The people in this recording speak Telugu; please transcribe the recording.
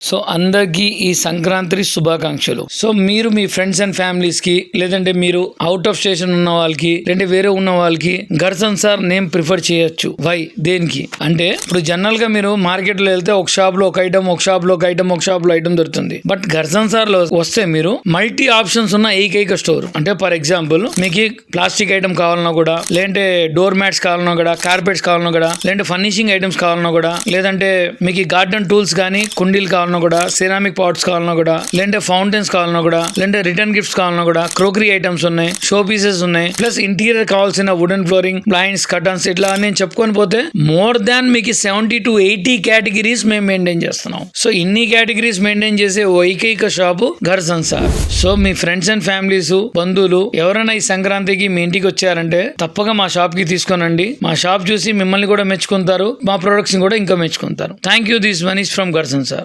సో అందరికీ ఈ సంక్రాంతి శుభాకాంక్షలు. సో మీరు మీ ఫ్రెండ్స్ అండ్ ఫ్యామిలీస్ కి, లేదంటే మీరు అవుట్ ఆఫ్ స్టేషన్ ఉన్న వాళ్ళకి, లేదంటే వేరే ఉన్న వాళ్ళకి ఘర్ సంసార్ నేమ్ ప్రిఫర్ చేయొచ్చు. వై? దేనికి అంటే ఇప్పుడు జనరల్ గా మీరు మార్కెట్ లో వెళ్తే ఒక షాప్ లో ఒక ఐటమ్, ఒక షాప్ లో ఒక ఐటమ్, ఒక షాప్ లో ఐటమ్ దొరుకుతుంది. బట్ ఘర్ సంసార్ లో వస్తే మీరు మల్టీ ఆప్షన్స్ ఉన్న ఏకైక స్టోర్. అంటే ఫర్ ఎగ్జాంపుల్ మీకు ప్లాస్టిక్ ఐటమ్ కావాలన్నా కూడా, లేదంటే డోర్ మ్యాట్స్ కావాలన్నా కూడా, కార్పెట్స్ కావాలన్నా కూడా, లేదంటే ఫర్నిషింగ్ ఐటమ్స్ కావాలన్నా కూడా, లేదంటే మీకు గార్డెన్ టూల్స్ కానీ, కుండీలు కావాలన్నా కూడా, సిరామిక్ పాట్స్ కావాలన్నా కూడా, లేదంటే ఫౌంటైన్స్ కావాలన్నా కూడా, లేదంటే రిటర్న్ గిఫ్ట్స్ కావాలన్నా కూడా, క్రోకరీ ఐటమ్స్ ఉన్నాయి, షో పీసెస్ ఉన్నాయి, ప్లస్ ఇంటీరియర్ కావాల్సిన వుడెన్ ఫ్లోరింగ్, బ్లైండ్స్, కర్టన్స్, ఇట్లా నేను చెప్పుకొని పోతే మోర్ దాన్ మీకు 70 to 80 కేటగిరీస్ మేము మెయింటైన్ చేస్తున్నాం. సో ఇన్ని కేటగిరీస్ మెయింటైన్ చేసే ఏకైక షాపు ఘర్ సంసార్. సో మీ ఫ్రెండ్స్ అండ్ ఫ్యామిలీస్, బంధువులు ఎవరైనా ఈ సంక్రాంతికి మీ ఇంటికి వచ్చారంటే తప్పక మా షాప్ కి తీసుకోనండి. మా షాప్ చూసి మిమ్మల్ని కూడా మెచ్చుకుంటారు, మా ప్రొడక్ట్స్ కూడా ఇంకా మెచ్చుకుంటారు. Thank you. This one is from Ghar Samsar.